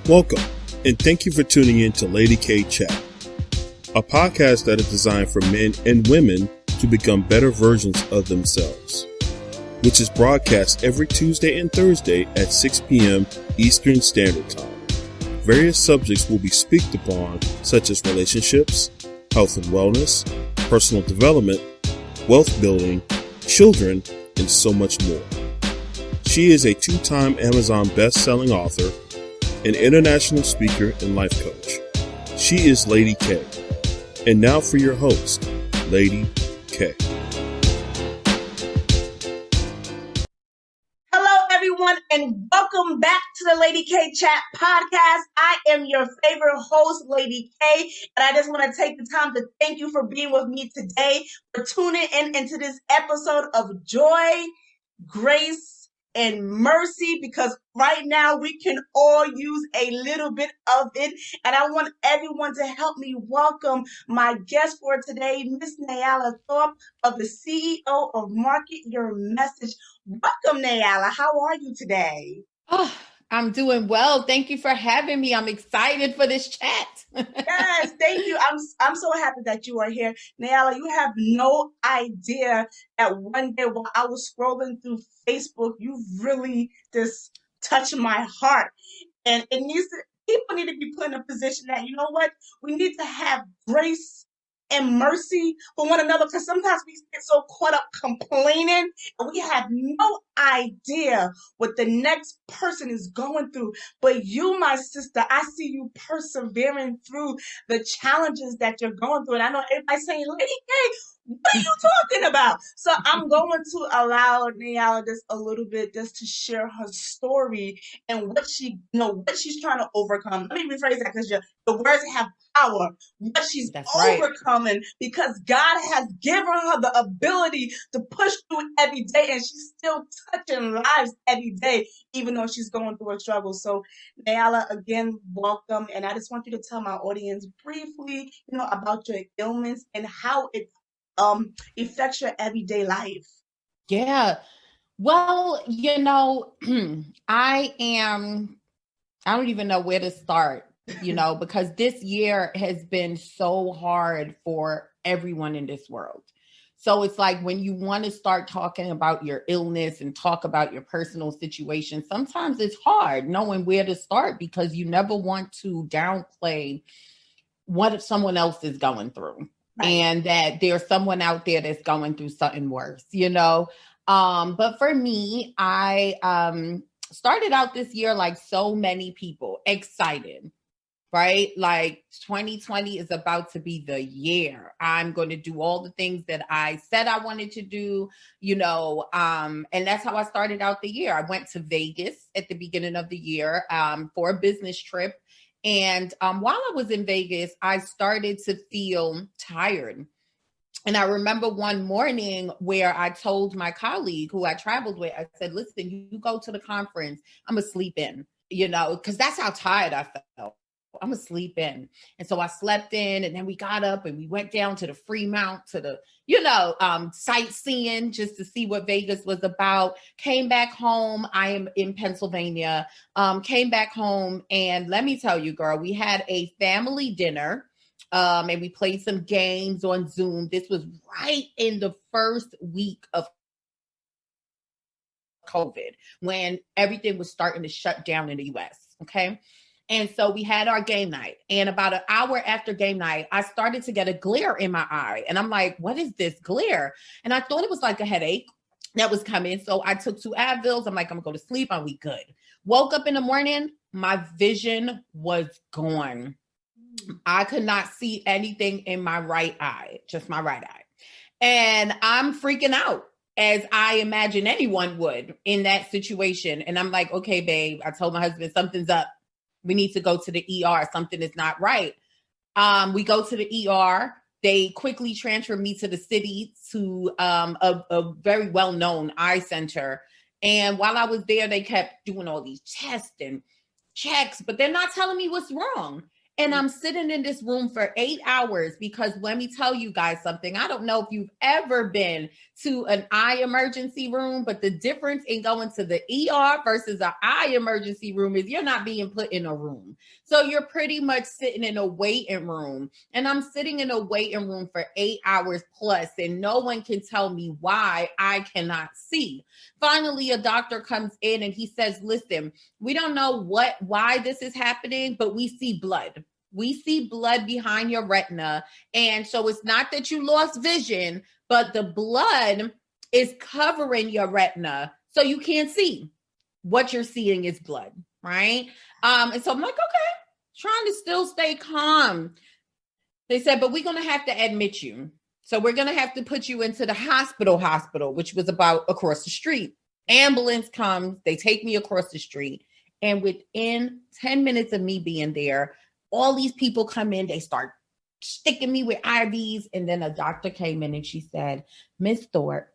Welcome, and thank you for tuning in to Lady K Chat, a podcast that is designed for men and women to become better versions of themselves, which is broadcast every Tuesday and Thursday at 6 p.m. Eastern Standard Time. Various subjects will be spoken upon, such as relationships, health and wellness, personal development, wealth building, children, and so much more. She is a two-time Amazon best-selling author, an international speaker, and life coach. She is Lady K. And now for your host, Lady K. Hello, everyone, and welcome back to the Lady K Chat podcast. I am your favorite host, Lady K, and I just want to take the time to thank you for being with me today, for tuning in into this episode of Joy, Grace, and Mercy, because right now we can all use a little bit of it. And I want everyone to help me welcome my guest for today, Miss Nyala Phillips of the CEO of Market Your Message. Welcome, Nyala. How are you today? Oh, I'm doing well. Thank you for having me. I'm excited for this chat. Yes, thank you. I'm so happy that you are here. Nyala, you have no idea that one day while I was scrolling through Facebook, you really just touched my heart. And people need to be put in a position that, you know what, we need to have grace and mercy for one another, because sometimes we get so caught up complaining and we have no idea what the next person is going through. But you, my sister, I see you persevering through the challenges that you're going through. And I know everybody's saying, Lady K, what are you talking about? So I'm going to allow Nyala just a little bit just to share her story and what what she's trying to overcome. Let me rephrase that, because the words have power. What she's overcoming, because God has given her the ability to push through every day, and she's still touching lives every day, even though she's going through a struggle. So Nyala, again, welcome. And I just want you to tell my audience briefly, about your illness and how it affects your everyday life. Yeah. Well, I don't even know where to start, because this year has been so hard for everyone in this world. So it's like when you want to start talking about your illness and talk about your personal situation, sometimes it's hard knowing where to start, because you never want to downplay what someone else is going through. Right. And that there's someone out there that's going through something worse, But for me, I started out this year like so many people, excited, right? Like 2020 is about to be the year. I'm going to do all the things that I said I wanted to do, and that's how I started out the year. I went to Vegas at the beginning of the year for a business trip. And while I was in Vegas, I started to feel tired. And I remember one morning where I told my colleague who I traveled with, I said, listen, you go to the conference, I'm going to sleep in, because that's how tired I felt. I'm going to sleep in. And so I slept in, and then we got up and we went down to the Fremont, to the, sightseeing, just to see what Vegas was about. Came back home. I am in Pennsylvania. Came back home, and let me tell you, girl, we had a family dinner. And we played some games on Zoom. This was right in the first week of COVID, when everything was starting to shut down in the US. Okay. And so we had our game night, and about an hour after game night, I started to get a glare in my eye. And I'm like, what is this glare? And I thought it was like a headache that was coming. So I took 2 Advils. I'm like, I'm gonna go to sleep. Are we good? Woke up in the morning, my vision was gone. I could not see anything in my right eye, just my right eye. And I'm freaking out, as I imagine anyone would in that situation. And I'm like, okay, babe, I told my husband, something's up. We need to go to the ER. Something is not right. We go to the ER. They quickly transferred me to the city to a very well-known eye center. And while I was there, they kept doing all these tests and checks, but they're not telling me what's wrong. And I'm sitting in this room for 8 hours because let me tell you guys something. I don't know if you've ever been to an eye emergency room, but the difference in going to the ER versus an eye emergency room is you're not being put in a room. So you're pretty much sitting in a waiting room. And I'm sitting in a waiting room for 8 hours plus, and no one can tell me why I cannot see. Finally, a doctor comes in and he says, listen, we don't know why this is happening, but we see blood. We see blood behind your retina. And so it's not that you lost vision, but the blood is covering your retina. So you can't see. What you're seeing is blood, right? And so I'm like, okay, trying to still stay calm. They said, but we're going to have to admit you. So we're going to have to put you into the hospital, which was about across the street. Ambulance comes, they take me across the street. And within 10 minutes of me being there, all these people come in, they start sticking me with IVs. And then a doctor came in and she said, Miss Thorpe,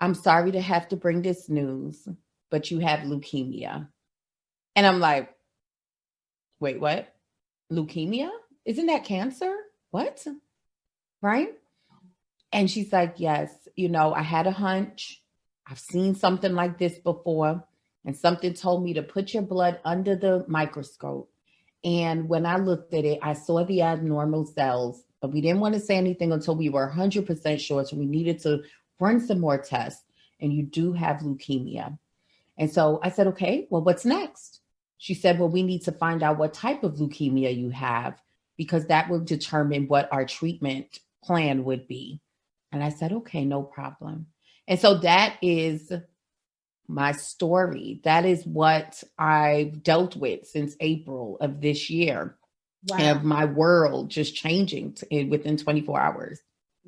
I'm sorry to have to bring this news, but you have leukemia. And I'm like, wait, what? Leukemia? Isn't that cancer? What? Right? And she's like, yes, I had a hunch. I've seen something like this before. And something told me to put your blood under the microscope. And when I looked at it, I saw the abnormal cells, but we didn't want to say anything until we were 100% sure. So we needed to run some more tests. And you do have leukemia. And so I said, okay, well, what's next? She said, well, we need to find out what type of leukemia you have, because that will determine what our treatment plan would be. And I said, okay, no problem. And so that is my story. That is what I've dealt with since April of this year. Wow. And my world just changing within 24 hours.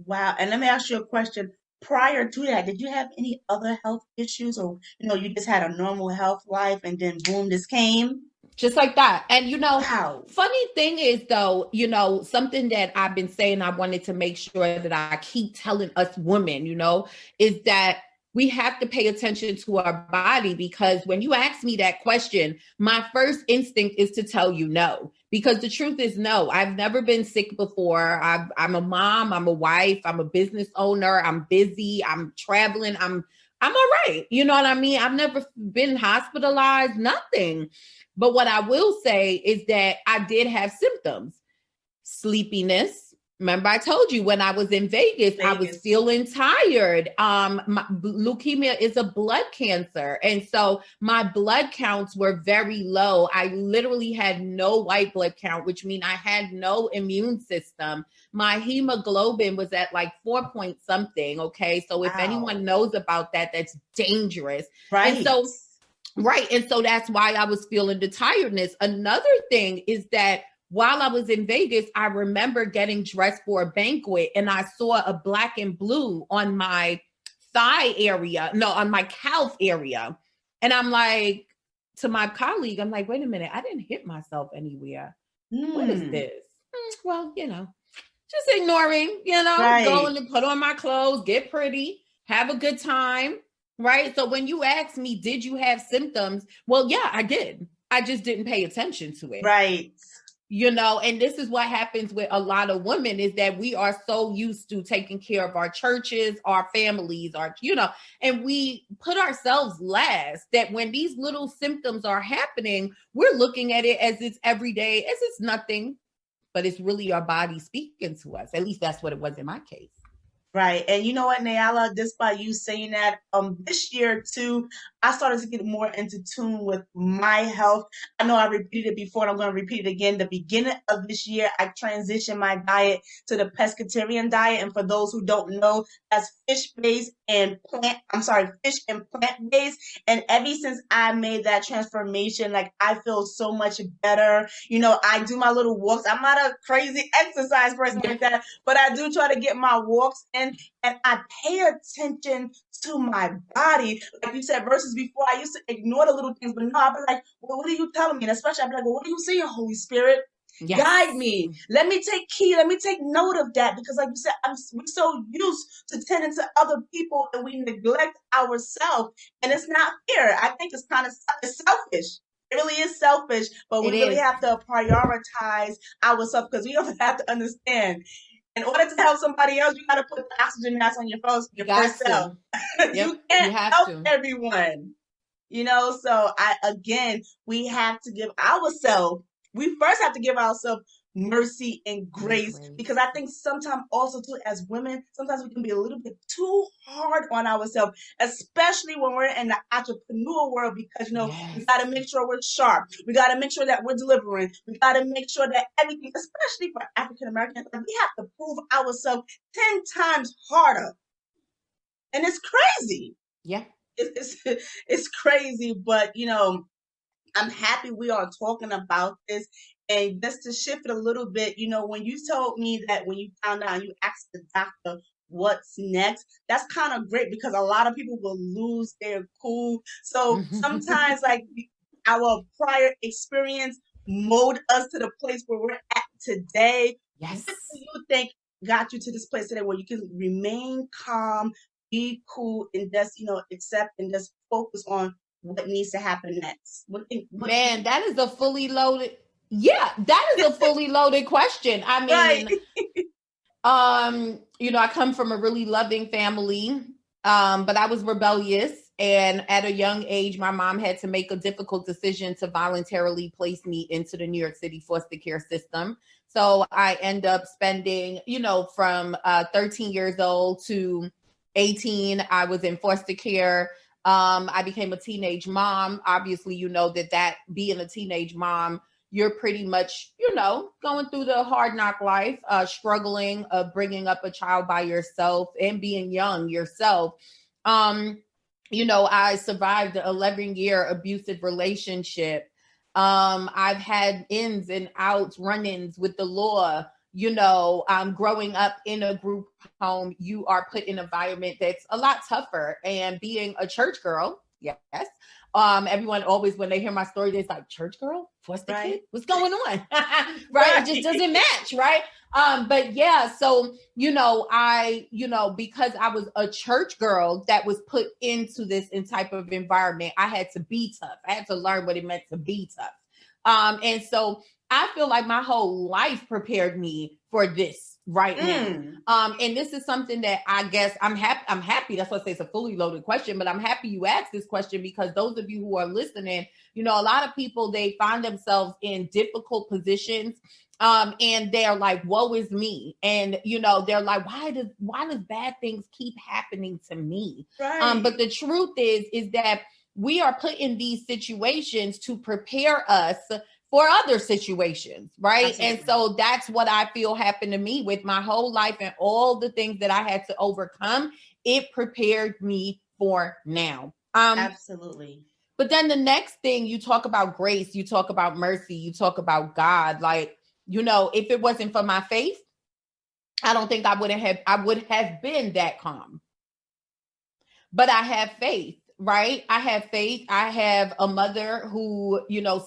Wow. And let me ask you a question. Prior to that, did you have any other health issues, or, you just had a normal health life and then boom, this came? Just like that. And, wow. Funny thing is, though, something that I've been saying, I wanted to make sure that I keep telling us women, is that we have to pay attention to our body, because when you ask me that question, my first instinct is to tell you no, because the truth is no. I've never been sick before. I'm a mom, I'm a wife, I'm a business owner, I'm busy, I'm traveling, I'm all right. You know what I mean? I've never been hospitalized, nothing. But what I will say is that I did have symptoms. Sleepiness. Remember, I told you when I was in Vegas, I was feeling tired. Leukemia is a blood cancer. And so my blood counts were very low. I literally had no white blood count, which means I had no immune system. My hemoglobin was at like 4 point something. Okay. So if anyone knows about that, that's dangerous. Right. And so, right. And so that's why I was feeling the tiredness. Another thing is that while I was in Vegas, I remember getting dressed for a banquet and I saw a black and blue on my thigh area, on my calf area. And I'm like, to my colleague, I'm like, wait a minute, I didn't hit myself anywhere. What is this? Well, just ignoring, right. Going to put on my clothes, get pretty, have a good time, right? So when you ask me, did you have symptoms? Well, yeah, I did. I just didn't pay attention to it. Right. And this is what happens with a lot of women, is that we are so used to taking care of our churches, our families, and we put ourselves last, that when these little symptoms are happening, we're looking at it as it's every day, as it's nothing, but it's really our body speaking to us. At least that's what it was in my case. Right. And you know what, Nyala, just by you saying that, this year too, I started to get more into tune with my health. I know I repeated it before and I'm going to repeat it again. The beginning of this year, I transitioned my diet to the pescatarian diet. And for those who don't know, that's fish and plant-based. And ever since I made that transformation, like, I feel so much better. I do my little walks. I'm not a crazy exercise person like that, but I do try to get my walks in. And I pay attention to my body, like you said, versus before I used to ignore the little things. But now I'll be like, well, what are you telling me? And especially I'll be like, well, what are you saying, Holy Spirit? Yes. Guide me. Let me take note of that, because like you said, we're so used to tending to other people and we neglect ourselves, and it's not fair. I think it's kind of selfish. It really is selfish, but we It really is. have to prioritize ourselves because we have to understand. In order to help somebody else, you got to put the oxygen mask on You your got first self. to. You Yep, you can't have help to. everyone. So we have to give ourselves, we first have to give ourselves mercy and And grace, because grace. I think sometimes also too, as women, sometimes we can be a little bit too hard on ourselves, especially when we're in the entrepreneur world, because we Yes. got to make sure we're sharp, we got to make sure that we're delivering, we got to make sure that everything, especially for African Americans, we have to prove ourselves 10 times harder, and it's crazy. Yeah. It's crazy, but I'm happy we are talking about this. And just to shift it a little bit, when you told me that when you found out and you asked the doctor what's next, that's kind of great, because a lot of people will lose their cool. So sometimes, like, our prior experience mold us to the place where we're at today. Yes. What do you think got you to this place today where you can remain calm, be cool, and just accept and just focus on what needs to happen next? Man, that is a fully loaded. Yeah, that is a fully loaded question. I Right. mean, I come from a really loving family, but I was rebellious. And at a young age, my mom had to make a difficult decision to voluntarily place me into the New York City foster care system. So I end up spending, from 13 years old to 18, I was in foster care. I became a teenage mom. Obviously, that being a teenage mom, you're pretty much, going through the hard knock life, struggling, bringing up a child by yourself and being young yourself. I survived an 11-year abusive relationship. I've had ins and outs, run-ins with the law. Growing up in a group home, you are put in an environment that's a lot tougher. And being a church girl, yes. Everyone always, when they hear my story, they're like, church girl, foster kid, what's going on? Right? It just doesn't match, right? But yeah, so because I was a church girl that was put into this type of environment, I had to be tough. I had to learn what it meant to be tough. And so I feel like my whole life prepared me for this right now. And this is something that I guess I'm happy. That's why I say it's a fully loaded question, but I'm happy you asked this question, because those of you who are listening, a lot of people, they find themselves in difficult positions. And they're like, woe is me. And, they're like, why does bad things keep happening to me? Right. But the truth is that we are put in these situations to prepare us for other situations, right? Absolutely. And so that's what I feel happened to me with my whole life and all the things that I had to overcome. It prepared me for now. Absolutely. But then the next thing, you talk about grace, you talk about mercy, you talk about God. Like, if it wasn't for my faith, I don't think I would have been that calm. But I have faith. Right? I have faith. I have a mother who,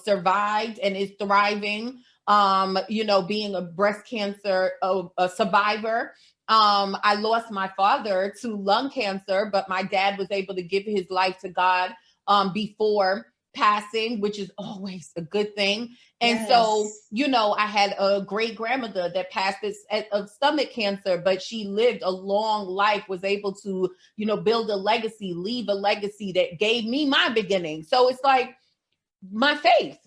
survived and is thriving, being a breast cancer a survivor. I lost my father to lung cancer, but my dad was able to give his life to God before passing, which is always a good thing. And so, I had a great grandmother that passed of stomach cancer, but she lived a long life, was able to, build a legacy, leave a legacy that gave me my beginning. So it's like my faith,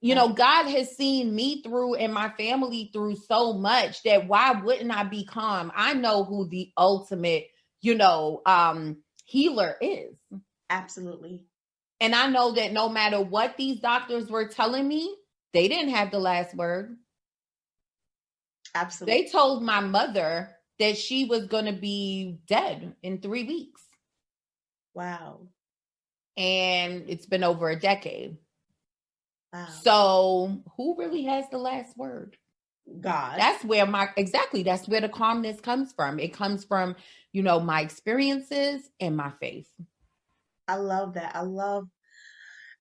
God has seen me through and my family through so much that why wouldn't I be calm? I know who the ultimate, healer is. Absolutely. And I know that no matter what these doctors were telling me, they didn't have the last word. Absolutely. They told my mother that she was going to be dead in 3 weeks. Wow. And it's been over a decade. Wow. So who really has the last word? God. That's where that's where the calmness comes from. It comes from, my experiences and my faith. I love that. I love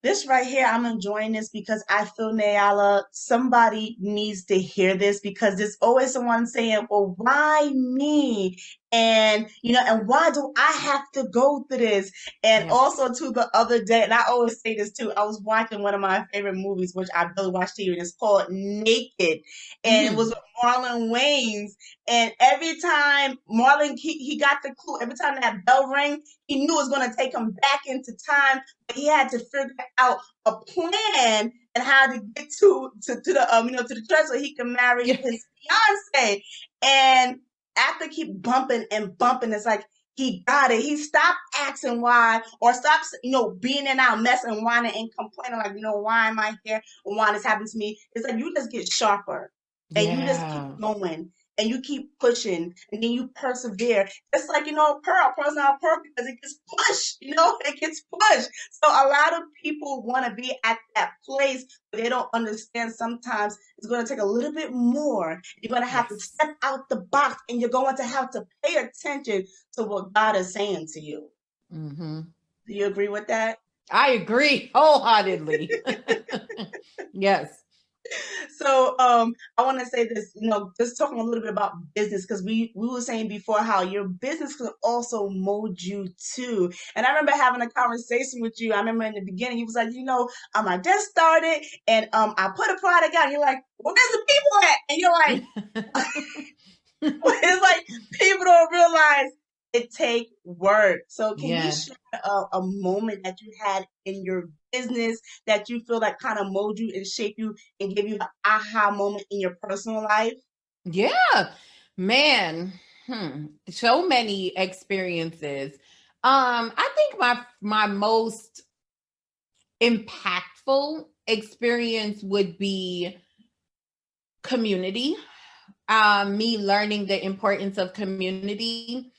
this right here. I'm enjoying this because I feel, Nyala, somebody needs to hear this, because there's always someone saying, well, why me? And, and why do I have to go through this? And Yeah. also to the other day, and I always say this too, I was watching one of my favorite movies, which I really watch TV, and it's called Naked. And it was Mhm. with Marlon Wayans. And every time Marlon, he got the clue, every time that bell rang, he knew it was going to take him back into time, but he had to figure out a plan and how to get to the to the church so he can marry Yeah. his fiance. And after keep bumping and bumping, it's like he got it. He stopped asking why, or stops, being in our mess and whining and complaining, like, why am I here? Why this happened to me? It's like you just get sharper and you just keep Yeah. going and you keep pushing and then you persevere. It's like, Pearl's not a pearl because it gets pushed, it gets pushed. So a lot of people want to be at that place, but they don't understand sometimes it's going to take a little bit more. You're going to have to Yes. step out the box and you're going to have to pay attention to what God is saying to you. Mm-hmm. Do you agree with that? I agree wholeheartedly. Yes. So I want to say this, just talking a little bit about business, because we were saying before how your business can also mold you too. And I remember having a conversation with you. I remember in the beginning, he was like, I just started and I put a product out. And you're like, where's the people at? And you're like, it's like people don't realize it take work. So can you Yeah. share a moment that you had in your business that you feel that kind of mold you and shape you and give you an aha moment in your personal life? Yeah. Man. So many experiences. I think my most impactful experience would be community. Me learning the importance of community.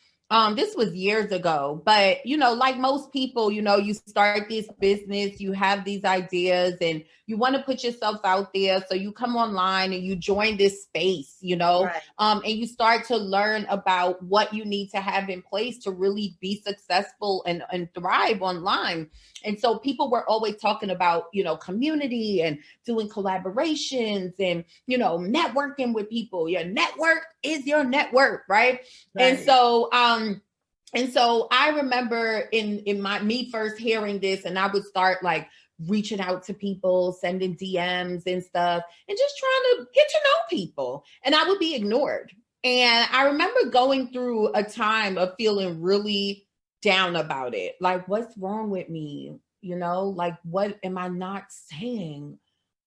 This was years ago, but like most people, you start this business, you have these ideas, and you want to put yourself out there. So you come online and you join this space, Right, and you start to learn about what you need to have in place to really be successful and thrive online. And so people were always talking about, community and doing collaborations and networking with people. Your network is your network, right? And right, so I remember in my me first hearing this, and I would start like reaching out to people, sending DMs and stuff, and just trying to get to know people. And I would be ignored. And I remember going through a time of feeling really down about it. Like, what's wrong with me? Like, what am I not saying?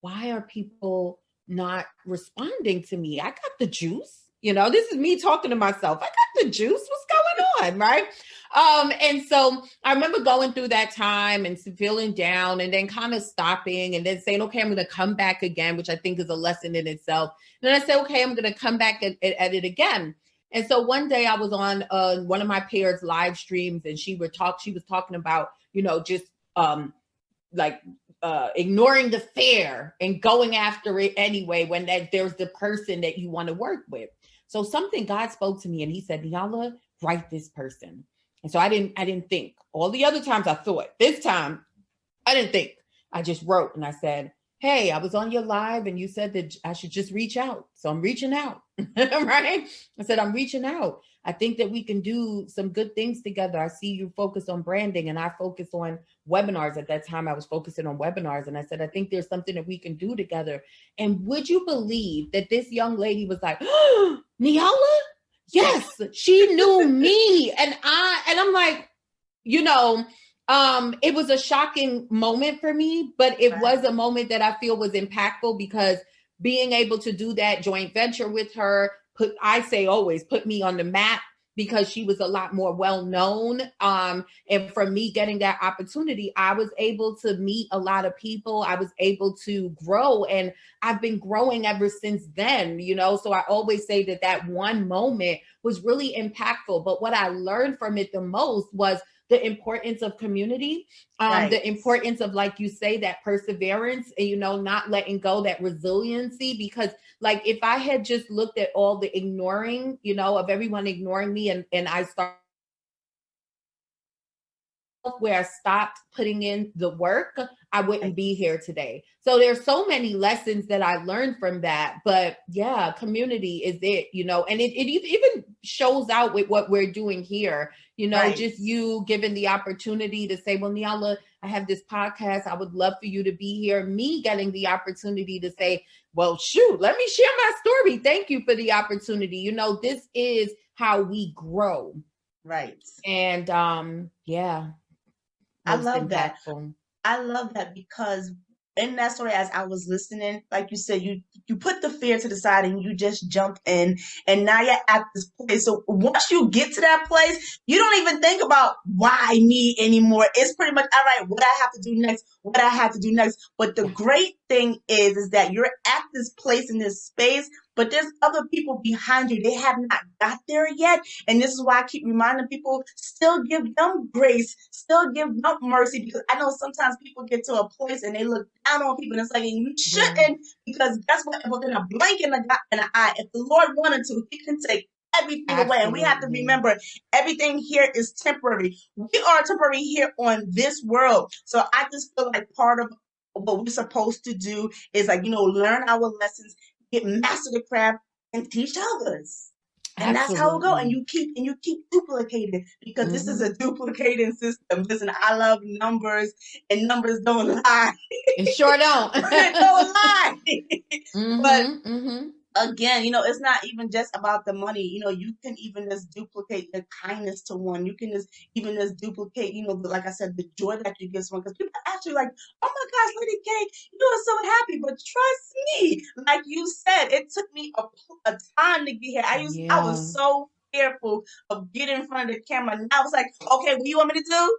Why are people not responding to me? I got the juice. This is me talking to myself. I got the juice. What's going on? Right. And so I remember going through that time and feeling down and then kind of stopping and then saying, okay, I'm going to come back again, which I think is a lesson in itself. And then I said, okay, I'm going to come back at it again. And so one day I was on one of my peers' live streams and she was talking about, just like ignoring the fear and going after it anyway when there's the person that you want to work with. So something God spoke to me and he said, Nyala, write this person. And so I didn't think. All the other times I thought. This time I didn't think. I just wrote and I said, hey, I was on your live and you said that I should just reach out. So I'm reaching out. Right? I said, I'm reaching out. I think that we can do some good things together. I see you focus on branding and I focus on webinars. At that time, I was focusing on webinars. And I said, I think there's something that we can do together. And would you believe that this young lady was like, oh, Nyala? Yes, she knew me. And I'm like, it was a shocking moment for me, but it right, was a moment that I feel was impactful because being able to do that joint venture with her I say always put me on the map because she was a lot more well known. And for me getting that opportunity, I was able to meet a lot of people. I was able to grow, and I've been growing ever since then, So I always say that one moment was really impactful. But what I learned from it the most was the importance of community, right. the importance of, like you say, that perseverance and, not letting go, that resiliency. Because like, if I had just looked at all the ignoring, of everyone ignoring me and I started where I stopped putting in the work, I wouldn't be here today. So there's so many lessons that I learned from that. But yeah, community is it, you know, and it even shows out with what we're doing here, you know, just you given the opportunity to say, well, Nyala, I have this podcast. I would love for you to be here. Me getting the opportunity to say, well, shoot, let me share my story. Thank you for the opportunity. You know, this is how we grow. Right. And yeah. I love impactful. that. I love that because in that story, as I was listening, like you said, you put the fear to the side and you just jump in, and now you're at this place. So once you get to that place, you don't even think about why me anymore. It's pretty much all right. What I have to do next. What I have to do next. But the great thing is that you're at this place in this space, but there's other people behind you. They have not got there yet. And this is why I keep reminding people, still give them grace, still give them mercy, because I know sometimes people get to a place and they look down on people, and it's like, you shouldn't, because that's what, within a blink in the eye, if the Lord wanted to, he can take everything away. And we have to remember, everything here is temporary. We are temporary here on this world. So I just feel like part of what we're supposed to do is, like, you know, learn our lessons, get master the craft, and teach others. And that's how it go. And you keep duplicating, because this is a duplicating system. Listen, I love numbers, and numbers don't lie. It sure don't. It don't lie. But again, you know, it's not even just about the money. You know, you can even just duplicate the kindness to one. You can just even just duplicate, you know, like I said, the joy that you give someone. Because people are actually like, oh my gosh, Lady K, you are so happy. But trust me, like you said, it took me a time to get here. I was so fearful of getting in front of the camera. And I was like, okay, what do you want me to do?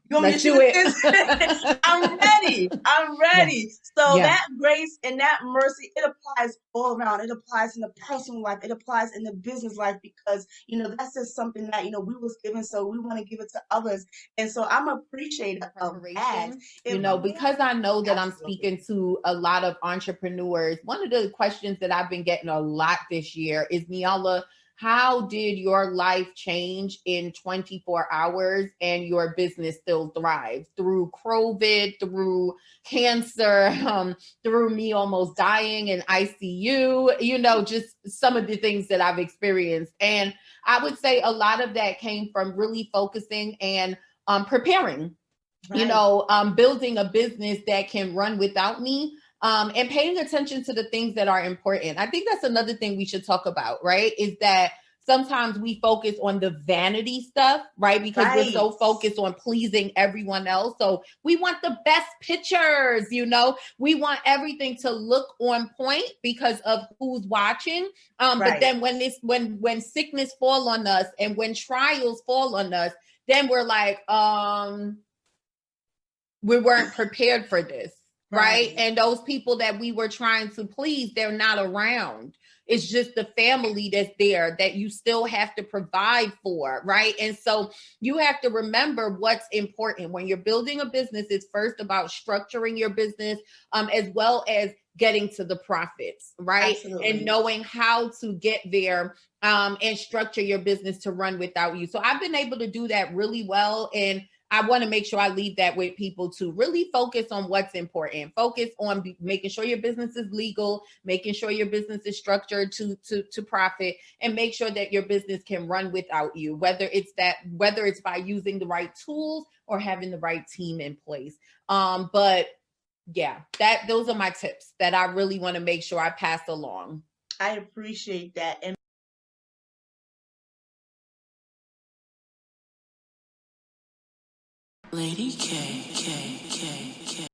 You want me to do it? I'm ready. I'm ready. So that grace and that mercy, it applies all around. It applies in the personal life. It applies in the business life, because, you know, that's just something that, you know, we was given, so we want to give it to others. And so I'm appreciative of that. You know, because I know that I'm speaking to a lot of entrepreneurs. One of the questions that I've been getting a lot this year is, Nyala, how did your life change in 24 hours and your business still thrives through COVID, through cancer, through me almost dying in ICU, you know, just some of the things that I've experienced. And I would say a lot of that came from really focusing and preparing, you know, building a business that can run without me. And paying attention to the things that are important. I think that's another thing we should talk about, right? Is that sometimes we focus on the vanity stuff, right? Because we're so focused on pleasing everyone else. So we want the best pictures, you know, we want everything to look on point because of who's watching. But then when sickness fall on us and when trials fall on us, then we're like, we weren't prepared for this. Right. And those people that we were trying to please, they're not around. It's just the family that's there that you still have to provide for. Right. And so you have to remember what's important when you're building a business. It's first about structuring your business, as well as getting to the profits. Right. Absolutely. And knowing how to get there, and structure your business to run without you. So I've been able to do that really well. And I want to make sure I leave that with people to really focus on what's important. Focus on making sure your business is legal, making sure your business is structured to profit, and make sure that your business can run without you, whether it's by using the right tools or having the right team in place. But yeah, those are my tips that I really want to make sure I pass along. I appreciate that. And Lady K.